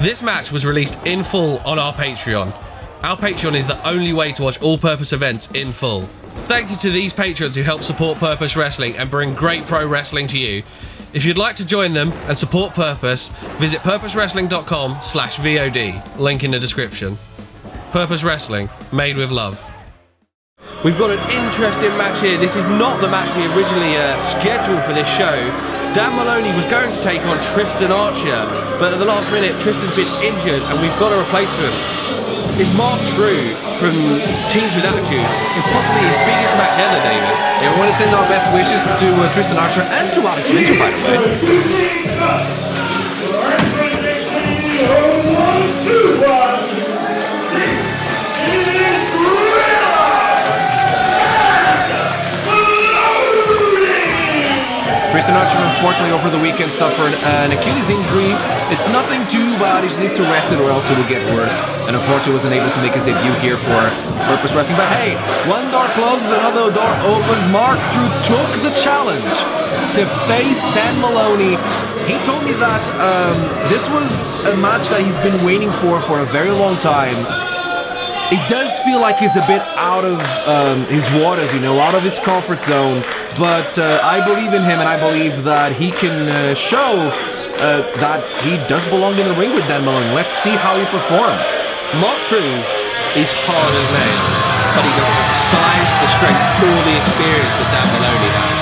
This match was released in full on our Patreon. Our Patreon is the only way to watch all-purpose events in full. Thank you to these patrons who help support Purpose Wrestling and bring great pro wrestling to you. If you'd like to join them and support Purpose, visit purposewrestling.com/VOD, link in the description. Purpose Wrestling, made with love. We've got an interesting match here. This is not the match we originally scheduled for this show. Dan Maloney was going to take on Tristan Archer, but at the last minute, Tristan's been injured and we've got a replacement. It's Mark Trew from Teams with Attitude, and possibly his biggest match ever, David. Yeah, we want to send our best wishes to Tristan Archer and to Alex Windsor, by the way. Tristan Archer, unfortunately, over the weekend suffered an Achilles injury. It's nothing too bad, he just needs to rest it or else it will get worse. And unfortunately wasn't able to make his debut here for Purpose Wrestling. But hey, one door closes, another door opens. Mark Trew took the challenge to face Dan Maloney. He told me that this was a match that he's been waiting for a very long time. It does feel like he's a bit out of his waters, you know, out of his comfort zone. But I believe in him, and I believe that he can show that he does belong in the ring with Dan Maloney. Let's see how he performs. Mark Trew is hard as nails, but he's got the size, the strength, all the experience that Dan Maloney has.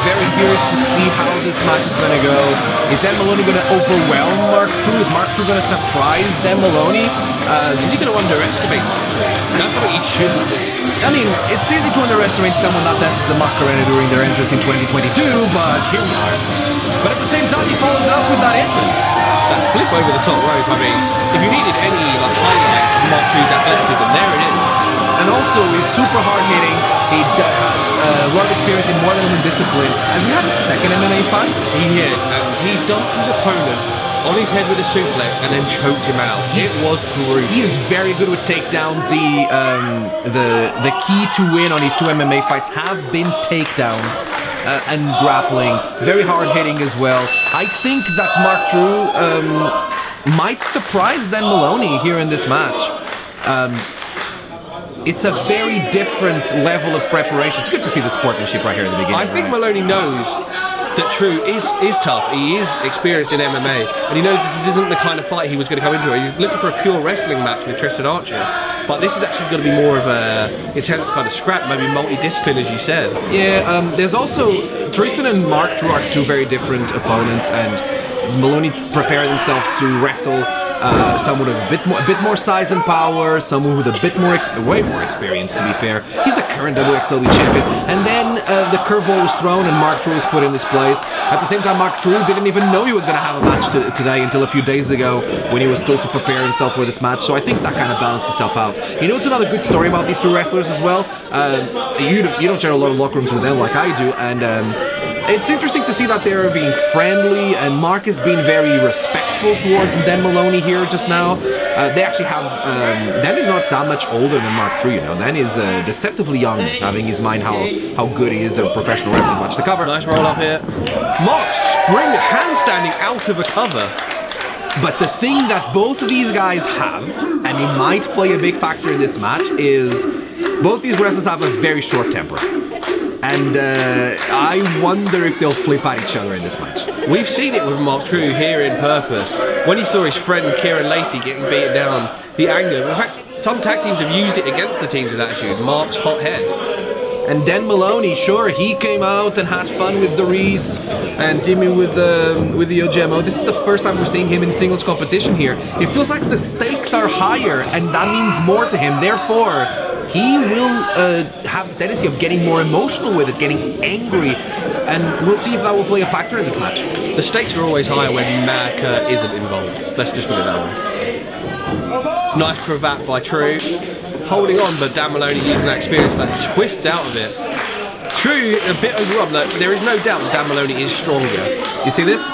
Very curious to see how this match is going to go. Is Dan Maloney going to overwhelm Mark Trew? Is Mark Trew going to surprise Dan Maloney? Is he going to underestimate Mark Trew? That's what he shouldn't do. I mean, it's easy to underestimate someone that dances the Macarena during their entrance in 2022, but here we are. But at the same time, he follows it up with that entrance. That flip over the top rope, I mean, if you needed any highlight of Mark Trew's athleticism, there it is. And also, he's super hard-hitting. He has a lot of experience in more than one discipline. Has he had a second MMA fight? He did, and he dumped his opponent on his head with a suplex and then choked him out. It was brutal. He is very good with takedowns. The key to win on his two MMA fights have been takedowns and grappling. Very hard-hitting as well. I think that Mark Trew might surprise Dan Maloney here in this match. It's a very different level of preparation. It's good to see the sportsmanship right here at the beginning. I think Maloney knows that Trew is tough. He is experienced in MMA, and he knows this isn't the kind of fight he was going to come into. He's looking for a pure wrestling match with Tristan Archer, but this is actually going to be more of a intense kind of scrap, maybe multi-discipline, as you said. Yeah, there's also Tristan and Mark Trew are two very different opponents, and Maloney prepared himself to wrestle someone with a bit more size and power, someone with a bit more, way more experience, to be fair. He's the current WXW champion. And then the curveball was thrown and Mark Trew was put in his place. At the same time, Mark Trew didn't even know he was going to have a match today until a few days ago when he was told to prepare himself for this match. So I think that kind of balanced itself out. You know, it's another good story about these two wrestlers as well. You don't share a lot of locker rooms with them like I do, and it's interesting to see that they're being friendly, and Mark is being very respectful towards Dan Maloney here just now. They actually have... Dan is not that much older than Mark Trew, you know. Dan is deceptively young, having his mind how good he is at professional wrestling. Watch the cover. Nice roll up here. Mark spring handstanding out of a cover. But the thing that both of these guys have, and it might play a big factor in this match, is both these wrestlers have a very short temper. And I wonder if they'll flip at each other in this match. We've seen it with Mark Trew here in Purpose. When he saw his friend Kieran Lacey getting beaten down, the anger. In fact, some tag teams have used it against the teams with attitude. Mark's hot head. And Dan Maloney, sure, he came out and had fun with the Reese and teaming with the O.J.M.O. This is the first time we're seeing him in singles competition here. It feels like the stakes are higher, and that means more to him. Therefore, he will have the tendency of getting more emotional with it, getting angry, and we'll see if that will play a factor in this match. The stakes are always higher when Mac isn't involved. Let's just put it that way. Nice cravat by Trew. Holding on, but Dan Maloney using that experience, that twists out of it. Trew, a bit overrun. There is no doubt that Dan Maloney is stronger. You see this?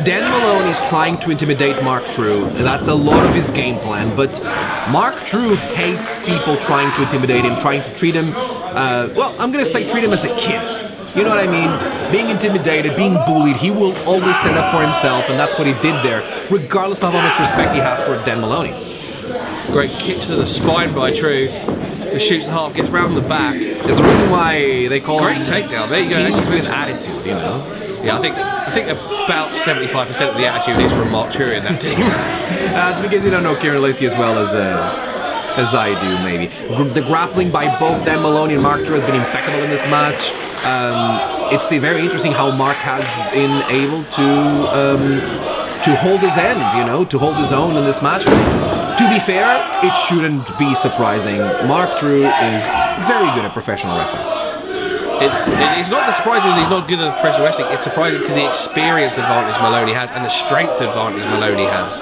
Dan Maloney's trying to intimidate Mark Trew. That's a lot of his game plan, but Mark Trew hates people trying to intimidate him, trying to treat him, well, I'm gonna say treat him as a kid. You know what I mean? Being intimidated, being bullied, he will always stand up for himself, and that's what he did there, regardless of how much respect he has for Dan Maloney. Great kick to the spine by Trew. The shoots the half, gets round the back. There's a reason why they call Great him takedown. There you go. teams with attitude, you know? Yeah, I think about 75% of the attitude is from Mark Trew in that team. It's because you don't know Kieran Lacey as well as I do, maybe. The grappling by both Dan Maloney and Mark Trew has been impeccable in this match. It's very interesting how Mark has been able to hold his end, you know, to hold his own in this match. To be fair, it shouldn't be surprising. Mark Trew is very good at professional wrestling. It's not the surprising that he's not good at professional wrestling. It's surprising because the experience advantage Maloney has and the strength advantage Maloney has.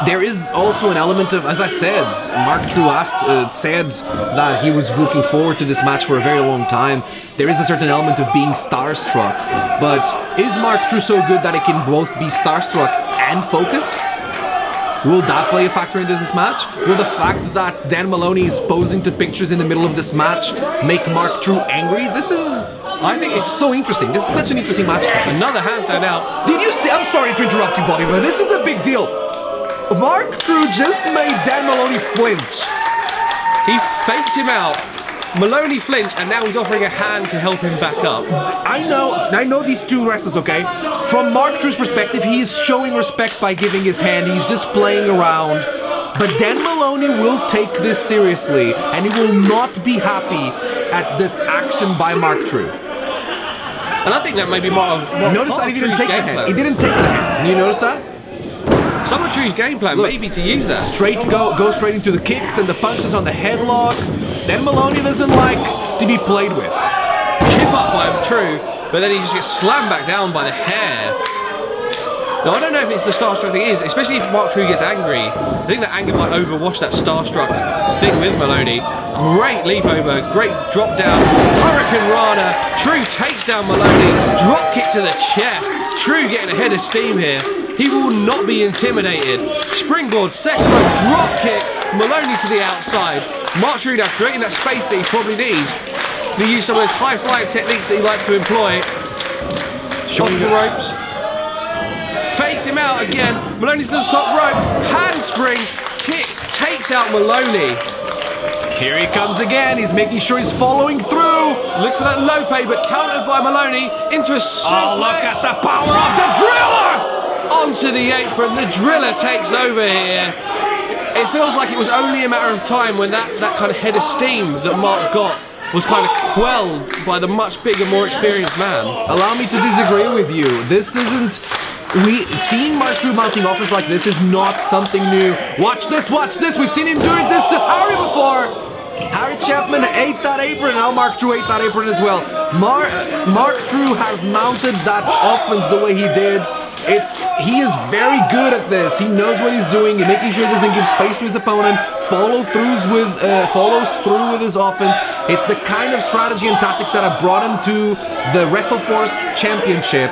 There is also an element of, as I said, Mark Trew said that he was looking forward to this match for a very long time. There is a certain element of being starstruck, but is Mark Trew so good that it can both be starstruck and focused? Will that play a factor into this match? Will the fact that Dan Maloney is posing to pictures in the middle of this match make Mark Trew angry? I think it's so interesting. This is such an interesting match to see. Another handstand out. Did you see? I'm sorry to interrupt you, buddy, but this is a big deal. Mark Trew just made Dan Maloney flinch. He faked him out. Maloney flinched, and now he's offering a hand to help him back up. I know these two wrestlers, okay? From Mark Trew's perspective, he is showing respect by giving his hand. He's just playing around. But Dan Maloney will take this seriously, and he will not be happy at this action by Mark Trew. And I think that may be more of... Notice that he didn't take the hand. He didn't take the hand. Can you notice that? Some of Trew's game plan may be to use that. Go straight into the kicks and the punches on the headlock. Dan Maloney doesn't like to be played with. Kip up by Trew, but then he just gets slammed back down by the hair. Now, I don't know if it's the starstruck thing is, especially if Mark Trew gets angry. I think that anger might overwash that starstruck thing with Maloney. Great leap over, great drop down. Hurricane Rana. Trew takes down Maloney. Drop kick to the chest. Trew getting a head of steam here. He will not be intimidated. Springboard, second rope, drop kick. Maloney to the outside. Mark Trew now creating that space that he probably needs. He use some of those high-flying techniques that he likes to employ. Showing the ropes. Faked him out again. Maloney's to the top rope. Handspring. Kick takes out Maloney. Here he comes again. He's making sure he's following through. Look for that low pay, but countered by Maloney into a suplex. Oh, look at the power of the Drilla! Onto the apron, the Drilla takes over here. It feels like it was only a matter of time when that kind of head of steam that Mark got was kind of quelled by the much bigger, more experienced man. Allow me to disagree with you. This isn't... Seeing Mark Trew mounting offense like this is not something new. Watch this, watch this. We've seen him doing this to Harry before. Harry Chapman ate that apron, now Mark Trew ate that apron as well. Mark Trew has mounted that offense the way he did. He is very good at this. He knows what he's doing, making sure he doesn't give space to his opponent, follows through with his offense. It's the kind of strategy and tactics that have brought him to the WrestleForce Championship.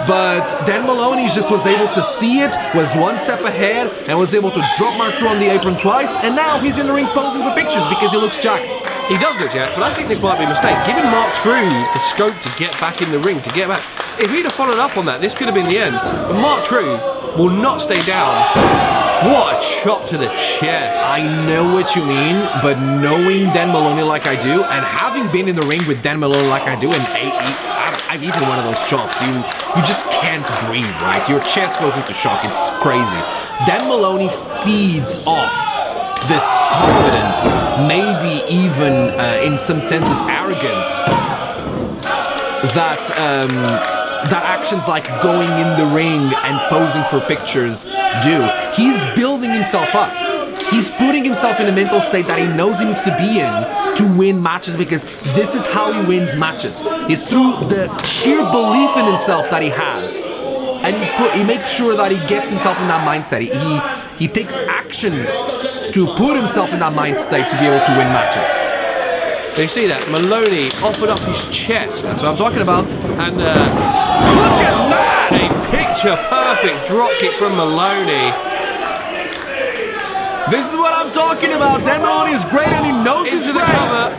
But Dan Maloney just was able to see it, was one step ahead, and was able to drop Mark Trew on the apron twice, and now he's in the ring posing for pictures because he looks jacked. He does look jacked, but I think this might be a mistake. Giving Mark Trew the scope to get back in the ring, to get back... If he'd have followed up on that, this could have been the end. But Mark Trew will not stay down. What a chop to the chest. I know what you mean, but knowing Dan Maloney like I do, and having been in the ring with Dan Maloney like I do, and I've eaten one of those chops, you just can't breathe, right? Your chest goes into shock. It's crazy. Dan Maloney feeds off this confidence, maybe even in some senses arrogance, that actions like going in the ring and posing for pictures do. He's building himself up. He's putting himself in a mental state that he knows he needs to be in to win matches, because this is how he wins matches. It's through the sheer belief in himself that he has. And he makes sure that he gets himself in that mindset. He takes actions to put himself in that mind state to be able to win matches. You see that? Maloney offered up his chest. That's what I'm talking about. And look at that! that? A picture-perfect dropkick from Maloney. This is what I'm talking about. Dan Maloney is great and he knows he's Into the great. cover.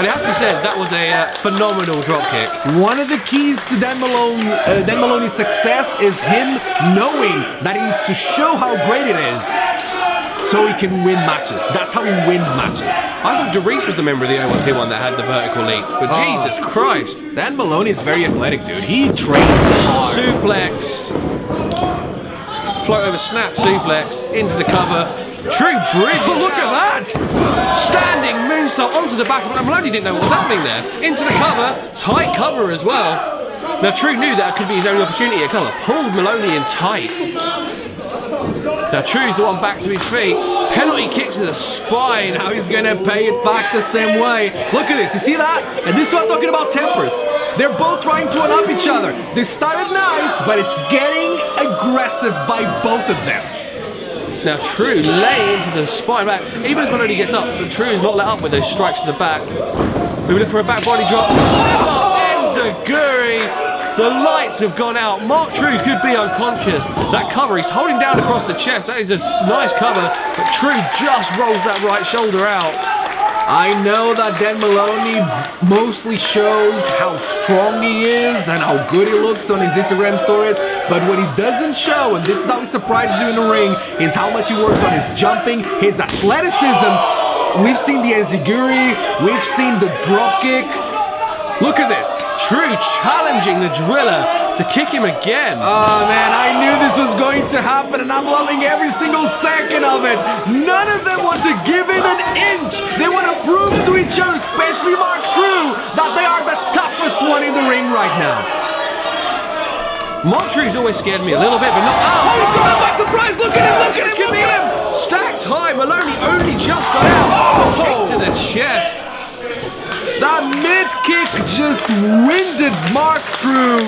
And it has to be said, that was a phenomenal dropkick. One of the keys to Dan Maloney's success is him knowing that he needs to show how great it is so he can win matches. That's how he wins matches. I thought DeReese was the member of the O1T1 that had the vertical leap, but Jesus Christ. Dan Maloney is very athletic, dude. He trains hard. Suplex. Float over snap suplex into the cover. Trew bridges. Oh, look at that! Standing moonsault onto the back. Maloney didn't know what was happening there. Into the cover. Tight cover as well. Now Trew knew that could be his only opportunity at cover. Pulled Maloney in tight. Now Trew's the one back to his feet. Penalty kick to the spine. Now he's gonna pay it back the same way. Look at this, you see that? And this is what I'm talking about tempers. They're both trying to one-up each other. They started nice, but it's getting aggressive by both of them. Now Trew laying into the spine back. Even as Maloney gets up, but Trew is not let up with those strikes to the back. We look for a back body drop. Slip up, enziguri. The lights have gone out. Mark Trew could be unconscious. That cover, he's holding down across the chest. That is a nice cover, but Trew just rolls that right shoulder out. I know that Dan Maloney mostly shows how strong he is and how good he looks on his Instagram stories, but what he doesn't show, and this is how he surprises you in the ring, is how much he works on his jumping, his athleticism. We've seen the enziguri, we've seen the dropkick. Look at this. Trew challenging the Drilla to kick him again. Oh man, I knew this was going to happen and I'm loving every single second of it. None of them want to give in an inch. They want to prove to each other, especially Mark Trew, that they are the toughest one in the ring right now. Mark Trew's always scared me a little bit, but not... Oh, he got him by surprise! Look at him, look at him, look at him! Stacked high, Maloney only just got out. Oh! Kick to the chest. That mid-kick just winded Mark Trew.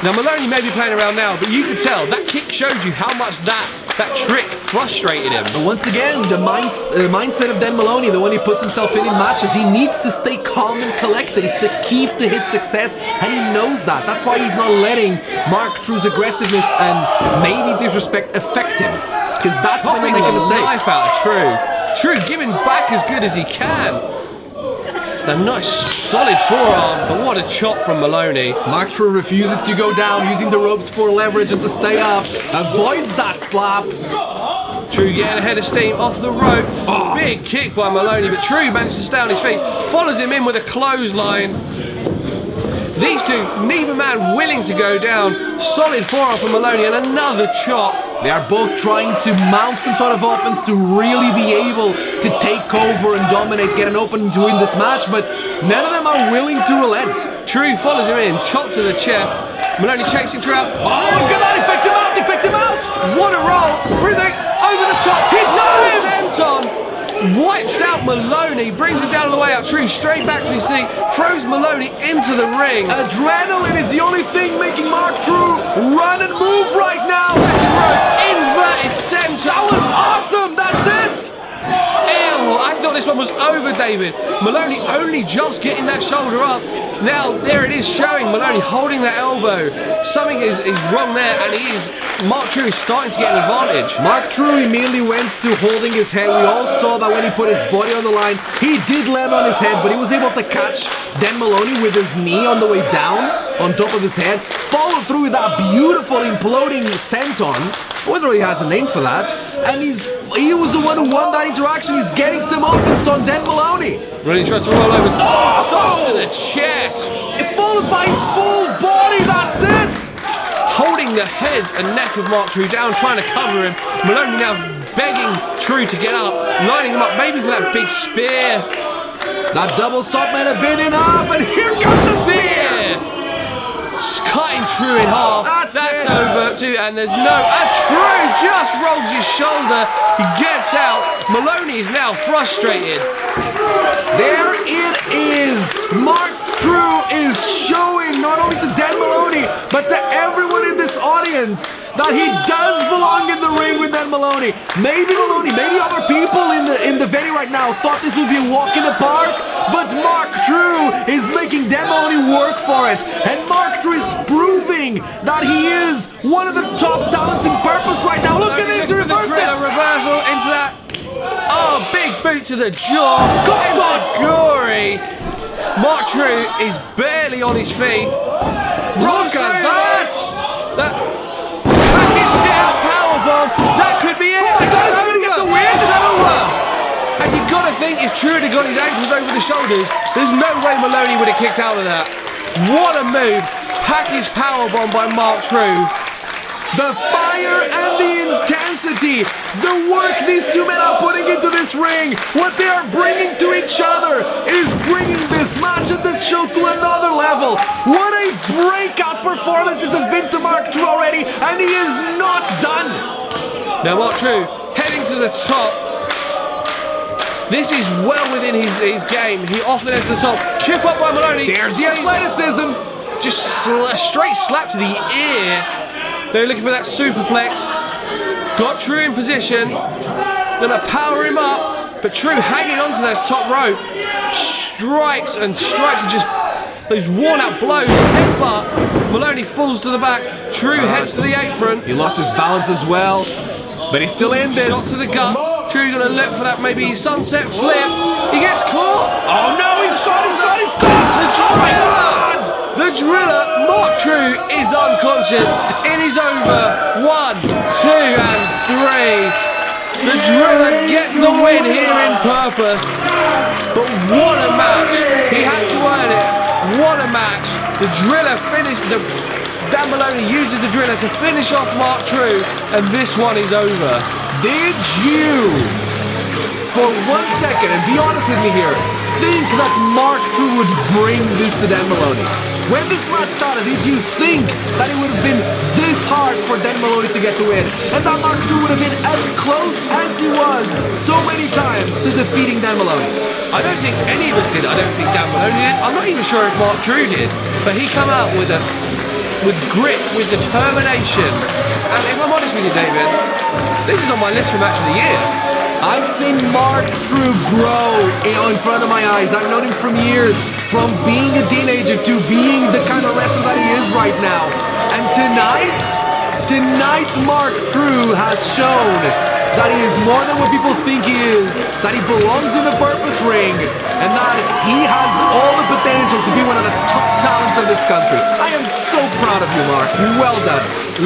Now Maloney may be playing around now, but you could tell that kick showed you how much that trick frustrated him. But once again, the mindset of Dan Maloney, the one he puts himself in matches, he needs to stay calm and collected. It's the key to his success, and he knows that. That's why he's not letting Mark Trew's aggressiveness and maybe disrespect affect him, because that's when they make a mistake. Life out of Trew. Trew giving back as good as he can. A nice solid forearm, but what a chop from Maloney. Mark Trew refuses to go down, using the ropes for leverage and to stay up. Avoids that slap. Trew getting ahead of steam off the rope. Oh. Big kick by Maloney, but Trew managed to stay on his feet. Follows him in with a clothesline. These two, neither man willing to go down. Solid forearm from Maloney and another chop. They are both trying to mount some sort of offense to really be able to take over and dominate, get an opening to win this match, but none of them are willing to relent. Trew follows him in, chop to the chest. Maloney chasing Trew out. Oh, look at that! Effect him out! Effect him out! What a roll! Through the over the top. He dives! Senton wipes out Maloney, brings him down on the way out. Trew straight back to his feet, throws Maloney into the ring. Adrenaline is the only thing making Mark Trew run and move right now. Second rope, inverted center. That was awesome. That's it. Ew, I thought this one was over, David. Maloney only just getting that shoulder up. Now, there it is showing Maloney holding that elbow. Something is wrong there, and Mark Trew is starting to get an advantage. Mark Trew immediately went to holding his head. We all saw that when he put his body on the line, he did land on his head, but he was able to catch Dan Maloney with his knee on the way down, on top of his head, followed through with that beautiful imploding senton. I wonder if he has a name for that. And he was the one who won that interaction. He's getting some offense on Dan Maloney. Maloney tries to roll over. Oh! Stop to the chest. Followed by his full body. That's it. Holding the head and neck of Mark Trew down, trying to cover him. Maloney now begging Trew to get up, lining him up maybe for that big spear. That double stop might have been enough, and here comes the spear! Cutting Trew in half. That's over too, and there's no... And Trew just rolls his shoulder. He gets out. Maloney is now frustrated. There it is. Mark Trew is showing not only to Dan Maloney, but to everyone in this audience that he does belong in the ring with Dan Maloney. Maybe other people in the venue right now thought this would be a walk in the park, but Mark Trew is making Dan Maloney work for it. And Mark Trew is proving that he is one of the top talents in Purpose right now. Look at this, he reversed it. Reversal into that. Oh, big boot to the jaw. God. Gory. Mark Trew is barely on his feet. Look at that. Package sit out powerbomb. That could be it. Oh my God, is he going to get the win? It's over. And you've got to think if Trew had got his ankles over the shoulders, there's no way Maloney would have kicked out of that. What a move. Package powerbomb by Mark Trew. The fire and the intensity, the work these two men are putting into this ring, what they are bringing to each other is bringing this match and this show to another level. What a breakout performance this has been to Mark Trew already, and he is not done. Now Mark Trew heading to the top. This is well within his game. He often heads to the top. Kip up by Maloney. There's the athleticism. Just a straight slap to the ear. They're looking for that superplex. Got Trew in position. Gonna power him up. But Trew hanging onto that top rope. Strikes and just those worn out blows. Headbutt. Maloney falls to the back. Trew heads to the apron. He lost his balance as well. But he's still in this. Shot to the gut. Trew gonna look for that maybe sunset flip. He gets caught. Oh no, he's got. Oh my God! The Drilla, Mark Trew, is unconscious. It is over. 1, 2, and 3. The Drilla gets the win here in Purpose. But what a match. He had to earn it. What a match. The Drilla finished. Dan Maloney uses the Drilla to finish off Mark Trew, and this one is over. Did you, for 1 second, and be honest with me here, think that Mark Trew would bring this to Dan Maloney? When this match started, did you think that it would have been this hard for Dan Maloney to get the win? And that Mark Trew would have been as close as he was so many times to defeating Dan Maloney? I don't think any of us did. I don't think Dan Maloney did. I'm not even sure if Mark Trew did. But he come out with grit, with determination. And if I'm honest with you, David, this is on my list for match of the year. I've seen Mark Trew grow in front of my eyes. I've known him from years, from being a teenager to being the kind of wrestler that he is right now. And tonight Mark Trew has shown that he is more than what people think he is, that he belongs in the Purpose ring, and that he has all the potential to be one of the top talents of this country. I am so proud of you, Mark. Well done.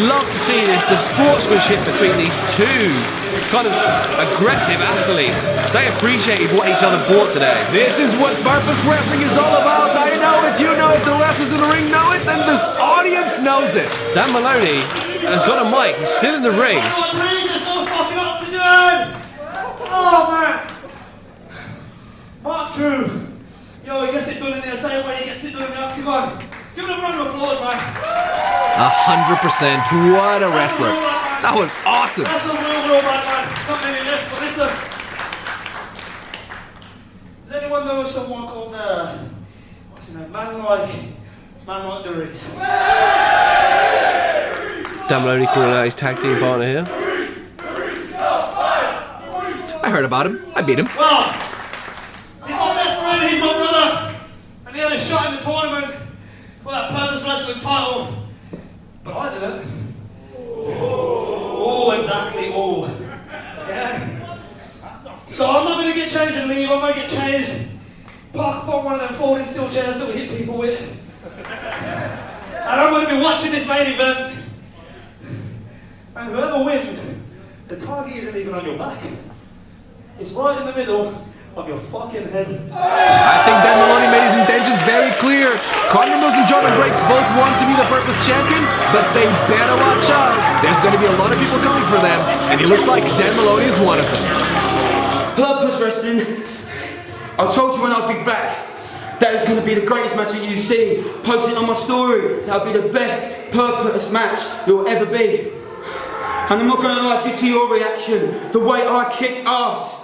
Love to see this, the sportsmanship between these two kind of aggressive athletes. They appreciated what each other brought today. This is what Purpose Wrestling is all about. I know it, you know it, the wrestlers in the ring know it, and this audience knows it. Dan Maloney has got a mic, he's still in the ring. There's no fucking oxygen! Oh man! Mark Trew. Yo, he gets it done in the same way he gets it done in the octagon. Give him a round of applause, man. 100%. What a wrestler. That was awesome. That's a real man. Not many left, but listen. Does anyone know someone called, what's his name? Man like the Riggs? Dan Maloney calling out his tag team partner here. I heard about him. I beat him. Well, he's my best friend, he's my brother. And he had a shot in the tournament for that Purpose Wrestling title. But I didn't. Oh, exactly, oh. Yeah. So I'm not going to get changed and leave, I'm going to get changed. Park up on one of them folding steel chairs that we hit people with. And I'm going to be watching this main event. And whoever wins, the target isn't even on your back. It's right in the middle of your fucking head. I think Dan Maloney made his intentions very clear. Mills and Jordon Breaks both want to be the Purpose champion, but they better watch out. There's going to be a lot of people coming for them, and it looks like Dan Maloney is one of them. Purpose Wrestling, I told you when I'd be back that it was going to be the greatest match that you've seen. Posting on my story, that would be the best Purpose match there will ever be. And I'm not going to lie to your reaction, the way I kicked ass.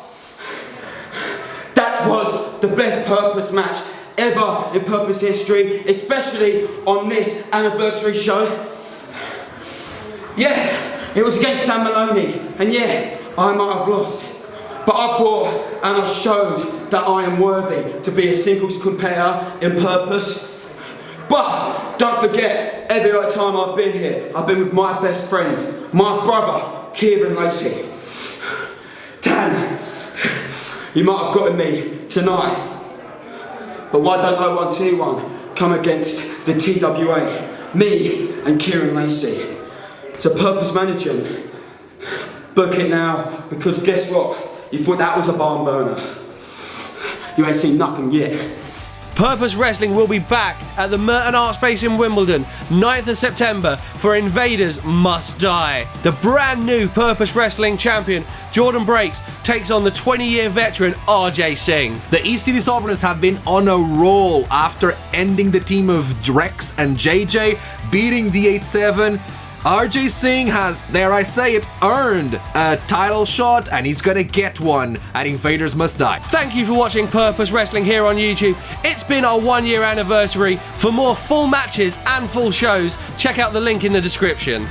That was the best Purpose match ever in Purpose history, especially on this anniversary show. Yeah, it was against Dan Maloney, and yeah, I might have lost. But I fought and I showed that I am worthy to be a singles competitor in Purpose. But don't forget, every time I've been here, I've been with my best friend, my brother, Kieran Lacey. Dan, you might have gotten me tonight, but why don't O1T1 come against the TWA, me and Kieran Lacey? It's a purpose managing. Book it now, because guess what? You thought that was a barn burner. You ain't seen nothing yet. Purpose Wrestling will be back at the Merton Art Space in Wimbledon, 9th of September, for Invaders Must Die. The brand new Purpose Wrestling champion, Jordon takes on the 20-year veteran RJ Singh. The ECD Sovereigns have been on a roll after ending the team of Rex and JJ, beating the 8-7. RJ Singh has, dare I say it, earned a title shot, and he's gonna get one at Invaders Must Die. Thank you for watching Purpose Wrestling here on YouTube. It's been our 1-year anniversary. For more full matches and full shows, check out the link in the description.